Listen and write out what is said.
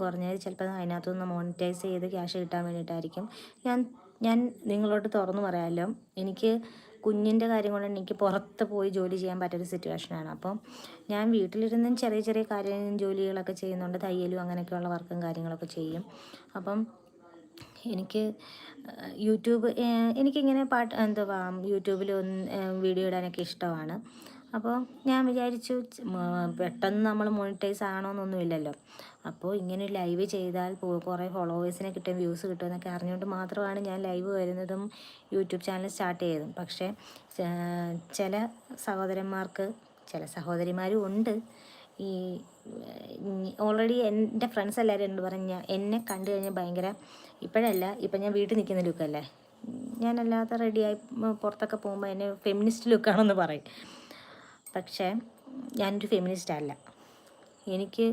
കുറഞ്ഞത് ചിലപ്പോൾ അതിനകത്തുനിന്ന് മോണിറ്റൈസ് ചെയ്ത് ക്യാഷ് കിട്ടാൻ വേണ്ടിയിട്ടായിരിക്കും. ഞാൻ നിങ്ങളോട് തുറന്നു പറയാമല്ലോ, എനിക്ക് കുഞ്ഞിൻ്റെ കാര്യം കൊണ്ട് എനിക്ക് പുറത്ത് പോയി ജോലി ചെയ്യാൻ പറ്റൊരു സിറ്റുവേഷനാണ്. അപ്പം ഞാൻ വീട്ടിലിരുന്നും ചെറിയ ചെറിയ ജോലികളൊക്കെ ചെയ്യുന്നുണ്ട്. തയ്യലും അങ്ങനെയൊക്കെയുള്ള വർക്കും കാര്യങ്ങളൊക്കെ ചെയ്യും. അപ്പം എനിക്ക് യൂട്യൂബ് എനിക്കിങ്ങനെ യൂട്യൂബിൽ വീഡിയോ ഇടാനൊക്കെ ഇഷ്ടമാണ്. അപ്പോൾ ഞാൻ വിചാരിച്ചു പെട്ടെന്ന് നമ്മൾ മോണിറ്റൈസ് ആകണമെന്നൊന്നുമില്ലല്ലോ. അപ്പോൾ ഇങ്ങനെ ലൈവ് ചെയ്താൽ കുറേ ഫോളോവേഴ്സിനെ കിട്ടും, വ്യൂസ് കിട്ടും എന്നൊക്കെ അറിഞ്ഞുകൊണ്ട് മാത്രമാണ് ഞാൻ ലൈവ് വരുന്നതും യൂട്യൂബ് ചാനൽ സ്റ്റാർട്ട് ചെയ്തതും. പക്ഷേ ചില സഹോദരന്മാർക്ക്, ചില സഹോദരിമാരും ഉണ്ട്, ഈ ഓൾറെഡി എൻ്റെ ഫ്രണ്ട്സ് എല്ലാവരും എന്നോട് പറഞ്ഞ എന്നെ കണ്ടു കഴിഞ്ഞാൽ ഭയങ്കര, ഇപ്പം ഞാൻ വീട്ടിൽ നിൽക്കുന്ന ലുക്കല്ലേ, ഞാനല്ലാതെ റെഡിയായി പുറത്തൊക്കെ പോകുമ്പോൾ എന്നെ ഫെമിനിസ്റ്റ് ലുക്കാണെന്ന് പറയും. പക്ഷേ ഞാനൊരു ഫെമിനിസ്റ്റ് അല്ല. എനിക്ക്